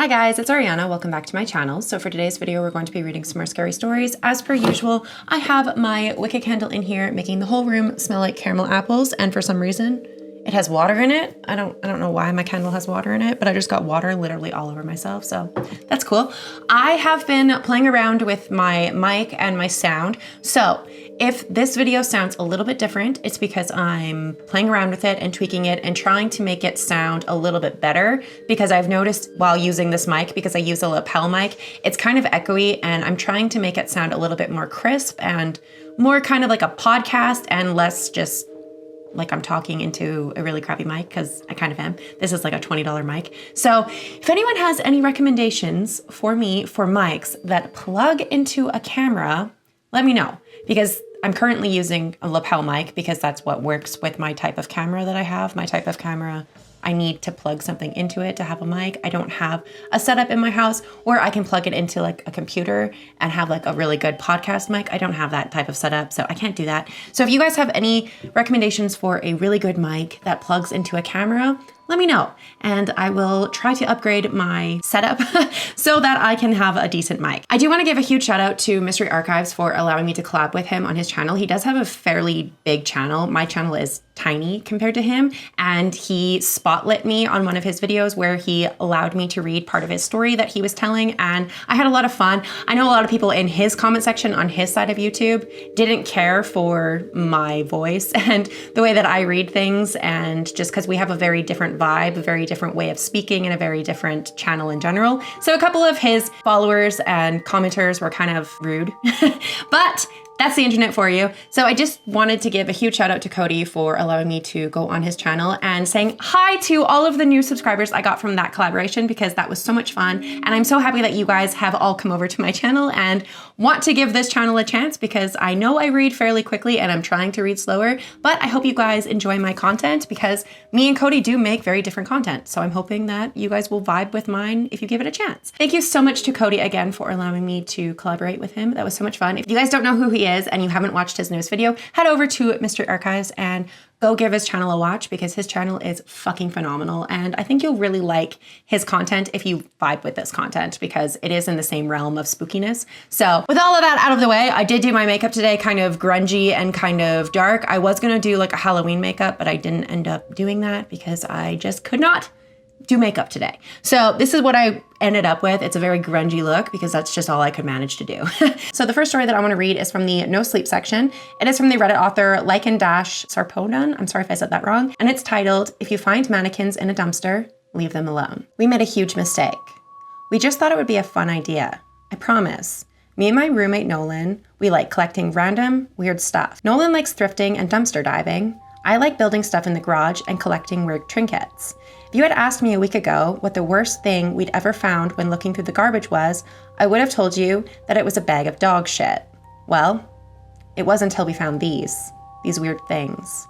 Hi guys, it's Ariana. Welcome back to my channel. So for today's video, we're going to be reading some more scary stories. As per usual, I have my Wicca candle in here, making the whole room smell like caramel apples. And for some reason, it has water in it. I don't know why my candle has water in it, but I just got water literally all over myself. So that's cool. I have been playing around with my mic and my sound. So if this video sounds a little bit different, it's because I'm playing around with it and tweaking it and trying to make it sound a little bit better, because I've noticed while using this mic, because I use a lapel mic, it's kind of echoey, and I'm trying to make it sound a little bit more crisp and more kind of like a podcast and less just like I'm talking into a really crappy mic, because I kind of am. This is like a $20 mic. So if anyone has any recommendations for me for mics that plug into a camera, let me know, because I'm currently using a lapel mic because that's what works with my type of camera that I have. My type of camera, I need to plug something into it to have a mic. I don't have a setup in my house where I can plug it into like a computer and have like a really good podcast mic. I don't have that type of setup, so I can't do that. So if you guys have any recommendations for a really good mic that plugs into a camera, let me know, and I will try to upgrade my setup so that I can have a decent mic. I do want to give a huge shout out to Mystery Archives for allowing me to collab with him on his channel. He does have a fairly big channel. My channel is tiny compared to him, and he spotlit me on one of his videos where he allowed me to read part of his story that he was telling, and I had a lot of fun. I know a lot of people in his comment section on his side of YouTube didn't care for my voice and the way that I read things, and just because we have a very different vibe, a very different way of speaking, and a very different channel in general. So a couple of his followers and commenters were kind of rude, but that's the internet for you. So I just wanted to give a huge shout out to Cody for allowing me to go on his channel and saying hi to all of the new subscribers I got from that collaboration, because that was so much fun. And I'm so happy that you guys have all come over to my channel and want to give this channel a chance, because I know I read fairly quickly and I'm trying to read slower, but I hope you guys enjoy my content, because me and Cody do make very different content. So I'm hoping that you guys will vibe with mine if you give it a chance. Thank you so much to Cody again for allowing me to collaborate with him. That was so much fun. If you guys don't know who he is and you haven't watched his newest video, head over to Mystery Archives and go give his channel a watch, because his channel is fucking phenomenal. And I think you'll really like his content if you vibe with this content, because it is in the same realm of spookiness. So with all of that out of the way, I did do my makeup today, kind of grungy and kind of dark. I was gonna do like a Halloween makeup, but I didn't end up doing that because I just could not do makeup today. So this is what I ended up with. It's a very grungy look because that's just all I could manage to do. So the first story that I want to read is from the no sleep section. It is from the Reddit author Lycan-Sarpodon. I'm sorry if I said that wrong. And it's titled, "If you find mannequins in a dumpster, leave them alone." We made a huge mistake. We just thought it would be a fun idea. I promise. Me and my roommate Nolan, we like collecting random, weird stuff. Nolan likes thrifting and dumpster diving. I like building stuff in the garage and collecting weird trinkets. If you had asked me a week ago what the worst thing we'd ever found when looking through the garbage was, I would have told you that it was a bag of dog shit. Well, it was until we found these weird things.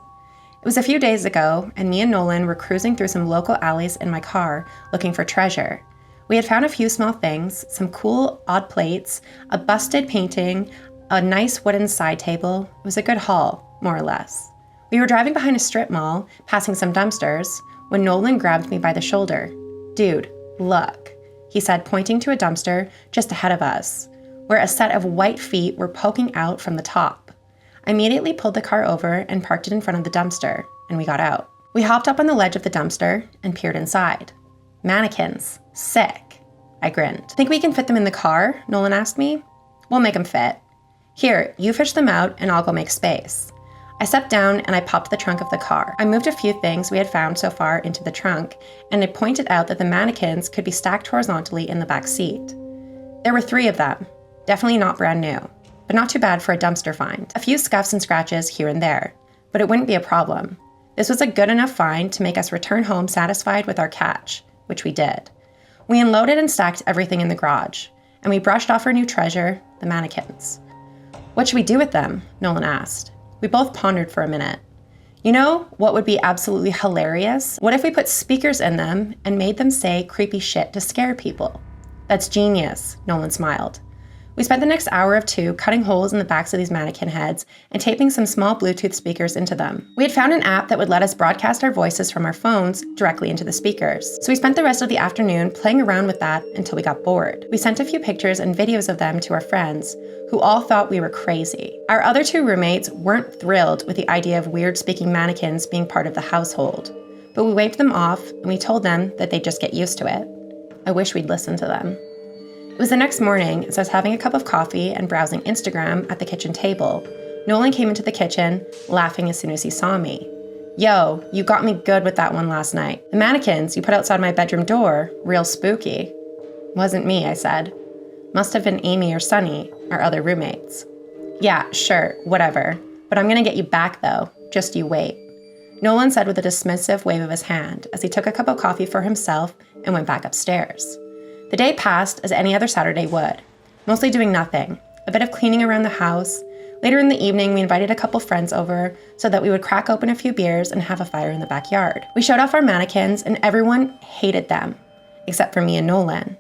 It was a few days ago, and me and Nolan were cruising through some local alleys in my car looking for treasure. We had found a few small things, some cool odd plates, a busted painting, a nice wooden side table. It was a good haul, more or less. We were driving behind a strip mall, passing some dumpsters, when Nolan grabbed me by the shoulder. "Dude, look," he said, pointing to a dumpster just ahead of us, where a set of white feet were poking out from the top. I immediately pulled the car over and parked it in front of the dumpster, and we got out. We hopped up on the ledge of the dumpster and peered inside. Mannequins. Sick. I grinned. "Think we can fit them in the car?" Nolan asked me. "We'll make them fit. Here, you fish them out and I'll go make space." I stepped down and I popped the trunk of the car. I moved a few things we had found so far into the trunk, and I pointed out that the mannequins could be stacked horizontally in the back seat. There were 3 of them, definitely not brand new, but not too bad for a dumpster find. A few scuffs and scratches here and there, but it wouldn't be a problem. This was a good enough find to make us return home satisfied with our catch, which we did. We unloaded and stacked everything in the garage, and we brushed off our new treasure, the mannequins. "What should we do with them?" Nolan asked. We both pondered for a minute. "You know what would be absolutely hilarious? What if we put speakers in them and made them say creepy shit to scare people?" "That's genius," Nolan smiled. We spent the next hour or two cutting holes in the backs of these mannequin heads and taping some small Bluetooth speakers into them. We had found an app that would let us broadcast our voices from our phones directly into the speakers. So we spent the rest of the afternoon playing around with that until we got bored. We sent a few pictures and videos of them to our friends, who all thought we were crazy. Our other two roommates weren't thrilled with the idea of weird speaking mannequins being part of the household, but we waved them off and we told them that they'd just get used to it. I wish we'd listened to them. It was the next morning, as I was having a cup of coffee and browsing Instagram at the kitchen table. Nolan came into the kitchen, laughing as soon as he saw me. Yo, you got me good with that one last night. The mannequins you put outside my bedroom door, real spooky. Wasn't me, I said. Must have been Amy or Sonny, our other roommates. Yeah, sure, whatever. But I'm gonna get you back though. Just you wait. Nolan said with a dismissive wave of his hand as he took a cup of coffee for himself and went back upstairs. The day passed as any other Saturday would, mostly doing nothing, a bit of cleaning around the house. Later in the evening, we invited a couple friends over so that we would crack open a few beers and have a fire in the backyard. We showed off our mannequins and everyone hated them, except for me and Nolan.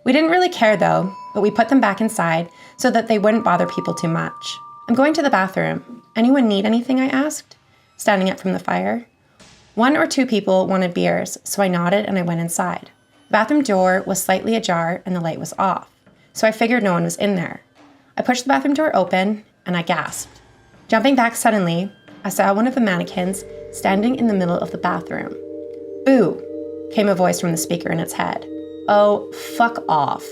We didn't really care though, but we put them back inside so that they wouldn't bother people too much. I'm going to the bathroom. Anyone need anything? I asked, standing up from the fire. 1 or 2 people wanted beers, so I nodded and I went inside. The bathroom door was slightly ajar and the light was off, so I figured no one was in there. I pushed the bathroom door open and I gasped. Jumping back suddenly, I saw one of the mannequins standing in the middle of the bathroom. Boo, came a voice from the speaker in its head. Oh, fuck off,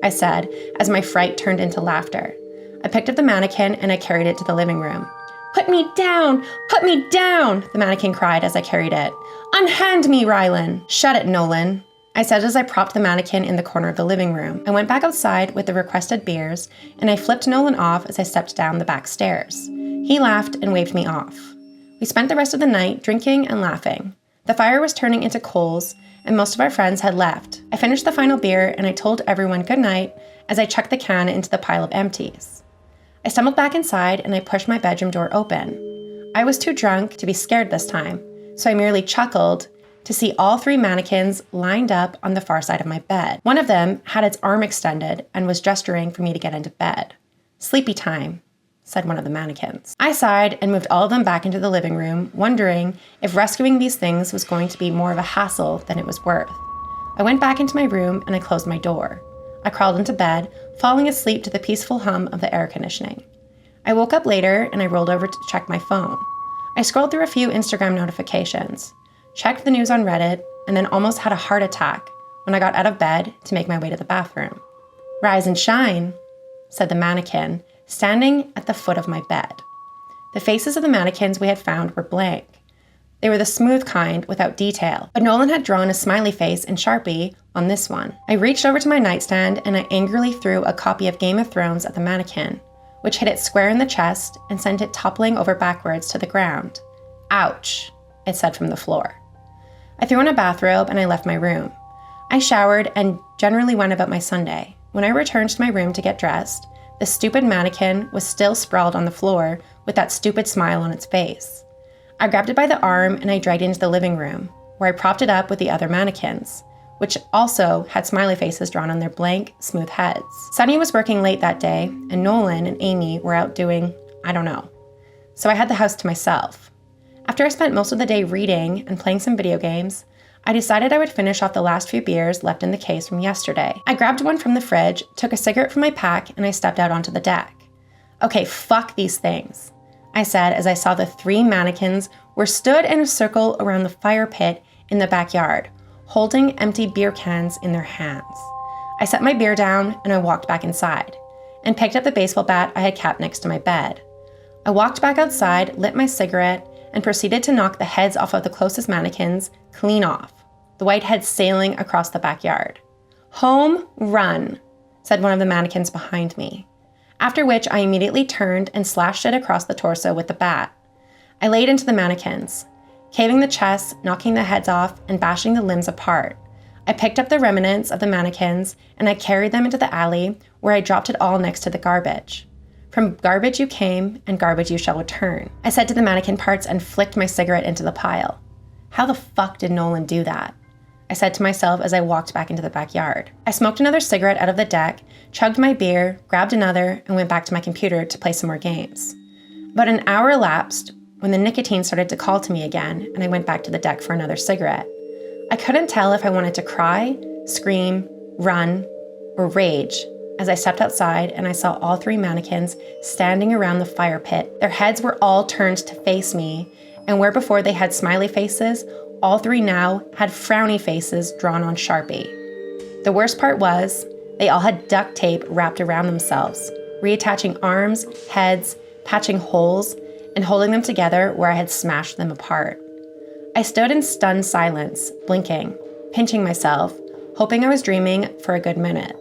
I said as my fright turned into laughter. I picked up the mannequin and I carried it to the living room. Put me down! Put me down! The mannequin cried as I carried it. Unhand me, Rylan! Shut it, Nolan, I said as I propped the mannequin in the corner of the living room. I went back outside with the requested beers and I flipped Nolan off as I stepped down the back stairs. He laughed and waved me off. We spent the rest of the night drinking and laughing. The fire was turning into coals and most of our friends had left. I finished the final beer and I told everyone good night as I chucked the can into the pile of empties. I stumbled back inside and I pushed my bedroom door open. I was too drunk to be scared this time, so I merely chuckled to see all 3 mannequins lined up on the far side of my bed. One of them had its arm extended and was gesturing for me to get into bed. Sleepy time, said one of the mannequins. I sighed and moved all of them back into the living room, wondering if rescuing these things was going to be more of a hassle than it was worth. I went back into my room and I closed my door. I crawled into bed, falling asleep to the peaceful hum of the air conditioning. I woke up later and I rolled over to check my phone. I scrolled through a few Instagram notifications, checked the news on Reddit, and then almost had a heart attack when I got out of bed to make my way to the bathroom. Rise and shine, said the mannequin, standing at the foot of my bed. The faces of the mannequins we had found were blank. They were the smooth kind without detail, but Nolan had drawn a smiley face in Sharpie on this one. I reached over to my nightstand and I angrily threw a copy of Game of Thrones at the mannequin, which hit it square in the chest and sent it toppling over backwards to the ground. Ouch, it said from the floor. I threw on a bathrobe and I left my room. I showered and generally went about my Sunday. When I returned to my room to get dressed, the stupid mannequin was still sprawled on the floor with that stupid smile on its face. I grabbed it by the arm and I dragged it into the living room, where I propped it up with the other mannequins, which also had smiley faces drawn on their blank, smooth heads. Sonny was working late that day, and Nolan and Amy were out doing, I don't know. So I had the house to myself. After I spent most of the day reading and playing some video games, I decided I would finish off the last few beers left in the case from yesterday. I grabbed one from the fridge, took a cigarette from my pack, and I stepped out onto the deck. Okay, fuck these things, I said as I saw the 3 mannequins were stood in a circle around the fire pit in the backyard, holding empty beer cans in their hands. I set my beer down and I walked back inside and picked up the baseball bat I had kept next to my bed. I walked back outside, lit my cigarette, and proceeded to knock the heads off of the closest mannequins clean off, the white heads sailing across the backyard. Home run, said one of the mannequins behind me, after which I immediately turned and slashed it across the torso with the bat. I laid into the mannequins, caving the chests, knocking the heads off, and bashing the limbs apart. I picked up the remnants of the mannequins and I carried them into the alley where I dropped it all next to the garbage. From garbage you came, and garbage you shall return, I said to the mannequin parts and flicked my cigarette into the pile. How the fuck did Nolan do that? I said to myself as I walked back into the backyard. I smoked another cigarette out of the deck, chugged my beer, grabbed another, and went back to my computer to play some more games. About an hour elapsed when the nicotine started to call to me again, and I went back to the deck for another cigarette. I couldn't tell if I wanted to cry, scream, run, or rage as I stepped outside and I saw all three mannequins standing around the fire pit. Their heads were all turned to face me, and where before they had smiley faces, all three now had frowny faces drawn on Sharpie. The worst part was, they all had duct tape wrapped around themselves, reattaching arms, heads, patching holes, and holding them together where I had smashed them apart. I stood in stunned silence, blinking, pinching myself, hoping I was dreaming for a good minute.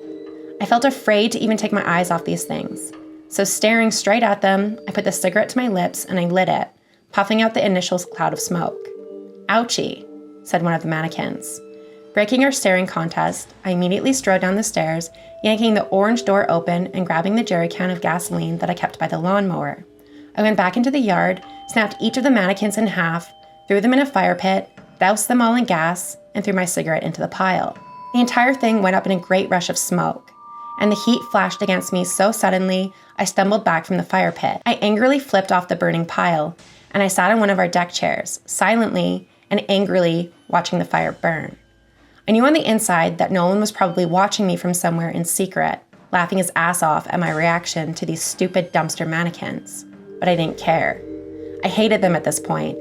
I felt afraid to even take my eyes off these things. So staring straight at them, I put the cigarette to my lips and I lit it, puffing out the initial cloud of smoke. "Ouchie," said one of the mannequins. Breaking our staring contest, I immediately strode down the stairs, yanking the orange door open and grabbing the jerry can of gasoline that I kept by the lawnmower. I went back into the yard, snapped each of the mannequins in half, threw them in a fire pit, doused them all in gas, and threw my cigarette into the pile. The entire thing went up in a great rush of smoke, and the heat flashed against me so suddenly, I stumbled back from the fire pit. I angrily flipped off the burning pile, and I sat on one of our deck chairs, silently and angrily watching the fire burn. I knew on the inside that Nolan was probably watching me from somewhere in secret, laughing his ass off at my reaction to these stupid dumpster mannequins. But I didn't care. I hated them at this point,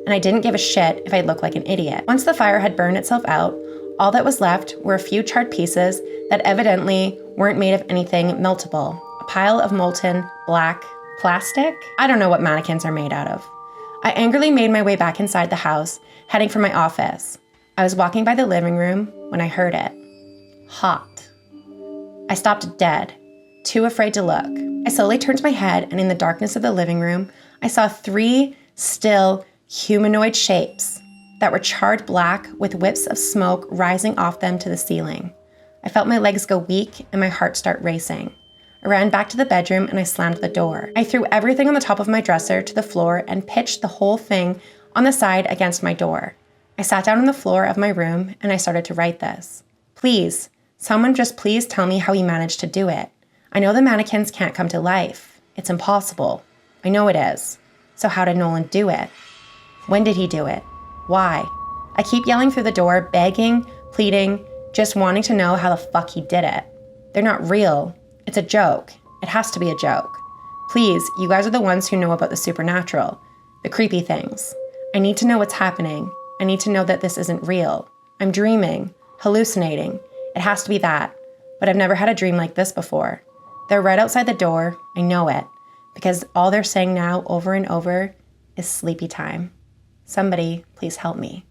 and I didn't give a shit if I looked like an idiot. Once the fire had burned itself out, all that was left were a few charred pieces that evidently weren't made of anything meltable. A pile of molten black plastic? I don't know what mannequins are made out of. I angrily made my way back inside the house, heading for my office. I was walking by the living room when I heard it. Hot. I stopped dead, too afraid to look. I slowly turned my head, and in the darkness of the living room, I saw three still humanoid shapes that were charred black with whiffs of smoke rising off them to the ceiling. I felt my legs go weak and my heart start racing. I ran back to the bedroom and I slammed the door. I threw everything on the top of my dresser to the floor and pitched the whole thing on the side against my door. I sat down on the floor of my room and I started to write this. Please, someone just please tell me how he managed to do it. I know the mannequins can't come to life. It's impossible. I know it is. So how did Nolan do it? When did he do it? Why? I keep yelling through the door, begging, pleading, just wanting to know how the fuck he did it. They're not real. It's a joke. It has to be a joke. Please, you guys are the ones who know about the supernatural, the creepy things. I need to know what's happening. I need to know that this isn't real. I'm dreaming, hallucinating. It has to be that. But I've never had a dream like this before. They're right outside the door. I know it. Because all they're saying now over and over is sleepy time. Somebody, please help me.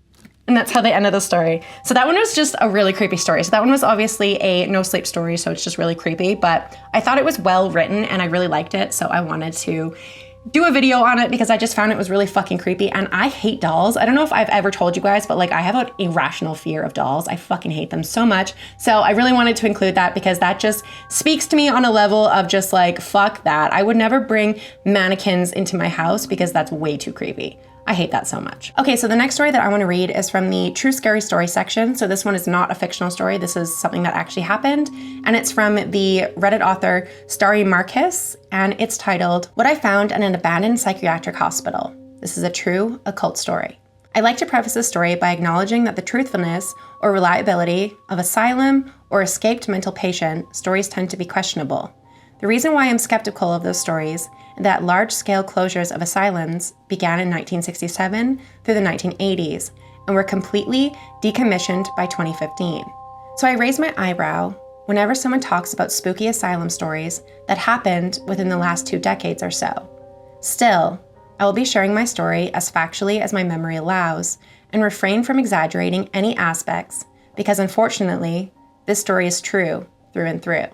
And that's how they ended the story. So that one was just a really creepy story. So that one was obviously a no sleep story, so it's just really creepy, but I thought it was well written and I really liked it, so I wanted to do a video on it because I just found it was really fucking creepy. And I hate dolls. I don't know if I've ever told you guys, but like I have an irrational fear of dolls. I fucking hate them so much. So I really wanted to include that because that just speaks to me on a level of just like, fuck that. I would never bring mannequins into my house because that's way too creepy. I hate that so much. Okay, so the next story that I want to read is from the True Scary Story section. So this one is not a fictional story. This is something that actually happened. And it's from the Reddit author Starry Marcus. And it's titled, What I Found in an Abandoned Psychiatric Hospital. This is a true occult story. I'd like to preface this story by acknowledging that the truthfulness or reliability of asylum or escaped mental patient stories tend to be questionable. The reason why I'm skeptical of those stories is that large-scale closures of asylums began in 1967 through the 1980s and were completely decommissioned by 2015. So I raise my eyebrow whenever someone talks about spooky asylum stories that happened within the last 2 decades or so. Still, I will be sharing my story as factually as my memory allows and refrain from exaggerating any aspects because unfortunately, this story is true through and through.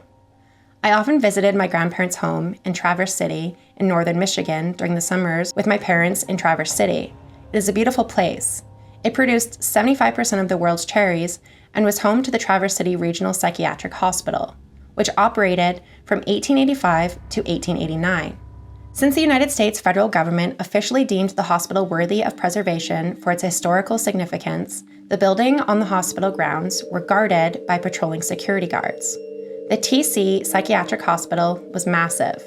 I often visited my grandparents' home in Traverse City in northern Michigan during the summers with my parents in Traverse City. It is a beautiful place. It produced 75% of the world's cherries and was home to the Traverse City Regional Psychiatric Hospital, which operated from 1885 to 1889. Since the United States federal government officially deemed the hospital worthy of preservation for its historical significance, the building on the hospital grounds were guarded by patrolling security guards. The TC Psychiatric Hospital was massive,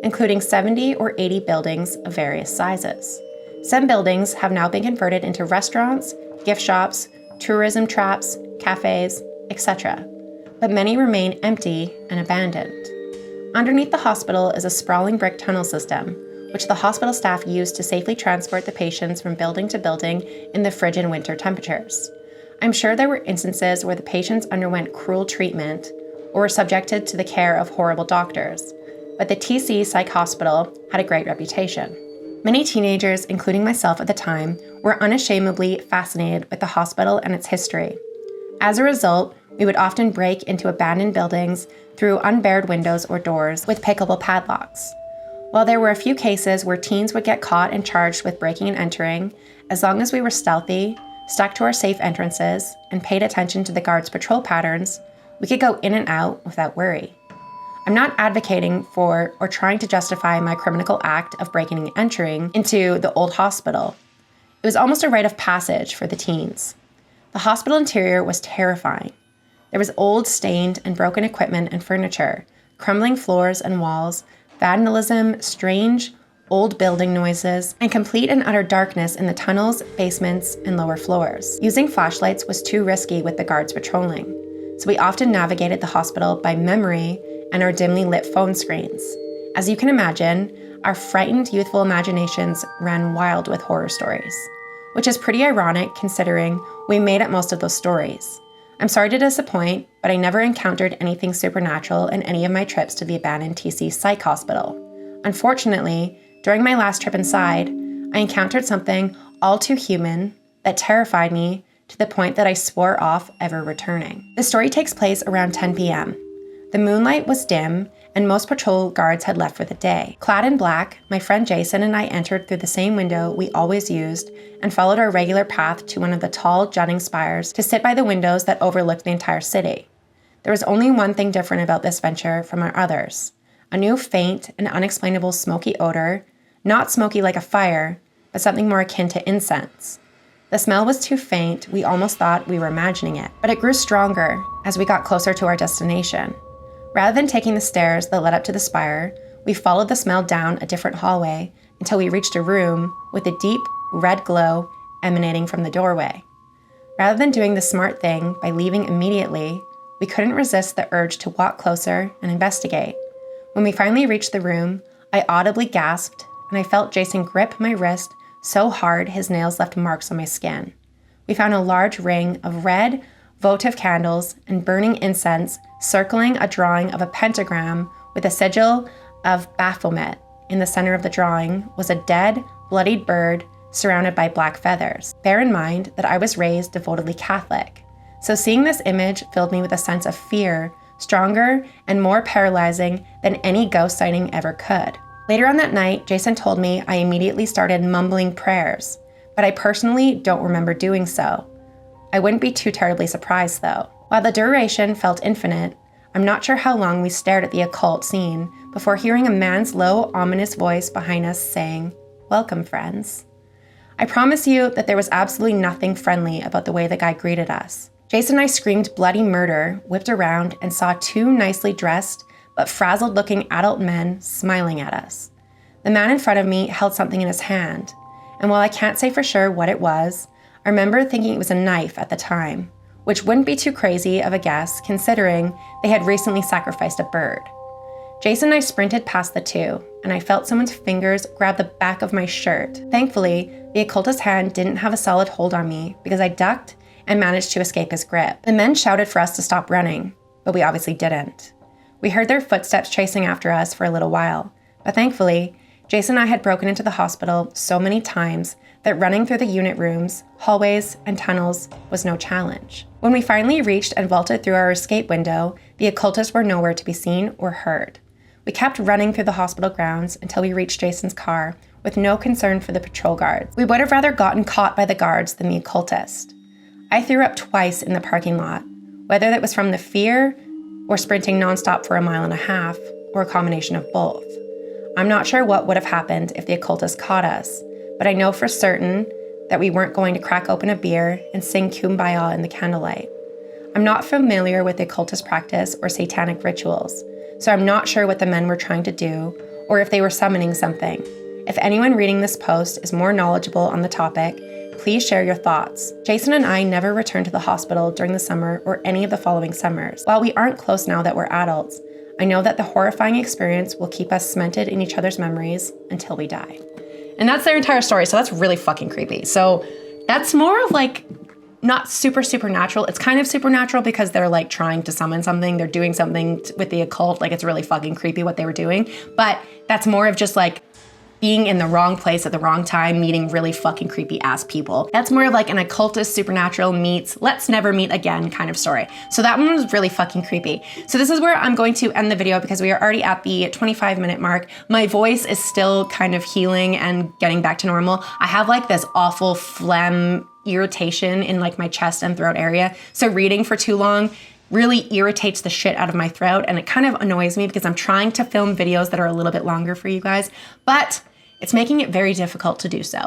including 70 or 80 buildings of various sizes. Some buildings have now been converted into restaurants, gift shops, tourism traps, cafes, etc., but many remain empty and abandoned. Underneath the hospital is a sprawling brick tunnel system, which the hospital staff used to safely transport the patients from building to building in the frigid winter temperatures. I'm sure there were instances where the patients underwent cruel treatment or were subjected to the care of horrible doctors, but the TC Psych Hospital had a great reputation. Many teenagers, including myself at the time, were unashamedly fascinated with the hospital and its history. As a result, we would often break into abandoned buildings through unbarred windows or doors with pickable padlocks. While there were a few cases where teens would get caught and charged with breaking and entering, as long as we were stealthy, stuck to our safe entrances, and paid attention to the guards' patrol patterns, we could go in and out without worry. I'm not advocating for or trying to justify my criminal act of breaking and entering into the old hospital. It was almost a rite of passage for the teens. The hospital interior was terrifying. There was old, stained, and broken equipment and furniture, crumbling floors and walls, vandalism, strange, old building noises, and complete and utter darkness in the tunnels, basements, and lower floors. Using flashlights was too risky with the guards patrolling, so we often navigated the hospital by memory and our dimly lit phone screens. As you can imagine, our frightened, youthful imaginations ran wild with horror stories, which is pretty ironic considering we made up most of those stories. I'm sorry to disappoint, but I never encountered anything supernatural in any of my trips to the abandoned TC Psych Hospital. Unfortunately, during my last trip inside, I encountered something all too human that terrified me to the point that I swore off ever returning. The story takes place around 10 p.m. The moonlight was dim, and most patrol guards had left for the day. Clad in black, my friend Jason and I entered through the same window we always used and followed our regular path to one of the tall, jutting spires to sit by the windows that overlooked the entire city. There was only one thing different about this venture from our others: a new faint and unexplainable smoky odor, not smoky like a fire, but something more akin to incense. The smell was too faint, we almost thought we were imagining it, but it grew stronger as we got closer to our destination. Rather than taking the stairs that led up to the spire, we followed the smell down a different hallway until we reached a room with a deep red glow emanating from the doorway. Rather than doing the smart thing by leaving immediately, we couldn't resist the urge to walk closer and investigate. When we finally reached the room, I audibly gasped, and I felt Jason grip my wrist so hard his nails left marks on my skin. We found a large ring of red, votive candles and burning incense circling a drawing of a pentagram with a sigil of Baphomet. In the center of the drawing was a dead, bloodied bird surrounded by black feathers. Bear in mind that I was raised devotedly Catholic, so seeing this image filled me with a sense of fear, stronger and more paralyzing than any ghost sighting ever could. Later on that night, Jason told me I immediately started mumbling prayers, but I personally don't remember doing so. I wouldn't be too terribly surprised though. While the duration felt infinite, I'm not sure how long we stared at the occult scene before hearing a man's low, ominous voice behind us saying, "Welcome, friends." I promise you that there was absolutely nothing friendly about the way the guy greeted us. Jason and I screamed bloody murder, whipped around, and saw two nicely dressed but frazzled-looking adult men smiling at us. The man in front of me held something in his hand, and while I can't say for sure what it was, I remember thinking it was a knife at the time, which wouldn't be too crazy of a guess considering they had recently sacrificed a bird. Jason and I sprinted past the two, and I felt someone's fingers grab the back of my shirt. Thankfully, the occultist's hand didn't have a solid hold on me because I ducked and managed to escape his grip. The men shouted for us to stop running, but we obviously didn't. We heard their footsteps chasing after us for a little while, but thankfully, Jason and I had broken into the hospital so many times that running through the unit rooms, hallways, and tunnels was no challenge. When we finally reached and vaulted through our escape window, the occultists were nowhere to be seen or heard. We kept running through the hospital grounds until we reached Jason's car with no concern for the patrol guards. We would have rather gotten caught by the guards than the occultist. I threw up twice in the parking lot, whether that was from the fear or sprinting nonstop for 1.5 miles, or a combination of both. I'm not sure what would have happened if the occultist caught us, but I know for certain that we weren't going to crack open a beer and sing Kumbaya in the candlelight. I'm not familiar with the occultist practice or satanic rituals, so I'm not sure what the men were trying to do or if they were summoning something. If anyone reading this post is more knowledgeable on the topic, please share your thoughts. Jason and I never returned to the hospital during the summer or any of the following summers. While we aren't close now that we're adults, I know that the horrifying experience will keep us cemented in each other's memories until we die. And that's their entire story, so that's really fucking creepy. So that's more of like, not super supernatural. It's kind of supernatural because they're like trying to summon something. They're doing something with the occult. Like it's really fucking creepy what they were doing. But that's more of just like being in the wrong place at the wrong time, meeting really fucking creepy ass people. That's more of like an occultist supernatural meets let's never meet again kind of story. So that one was really fucking creepy. So this is where I'm going to end the video because we are already at the 25-minute mark. My voice is still kind of healing and getting back to normal. I have like this awful phlegm irritation in like my chest and throat area. So reading for too long really irritates the shit out of my throat, and it kind of annoys me because I'm trying to film videos that are a little bit longer for you guys, but it's making it very difficult to do so.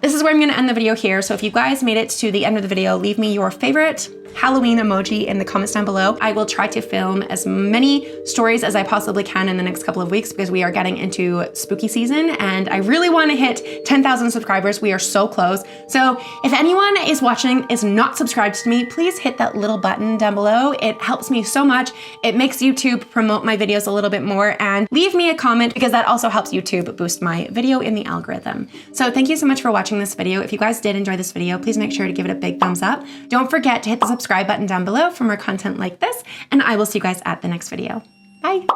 This is where I'm gonna end the video here. So if you guys made it to the end of the video, leave me your favorite Halloween emoji in the comments down below. I will try to film as many stories as I possibly can in the next couple of weeks because we are getting into spooky season and I really want to hit 10,000 subscribers. We are so close. So if anyone is watching is not subscribed to me, please hit that little button down below. It helps me so much. It makes YouTube promote my videos a little bit more, and leave me a comment because that also helps YouTube boost my video in the algorithm. So thank you so much for watching this video. If you guys did enjoy this video, please make sure to give it a big thumbs up. Don't forget to hit the subscribe button down below for more content like this, and I will see you guys at the next video. Bye.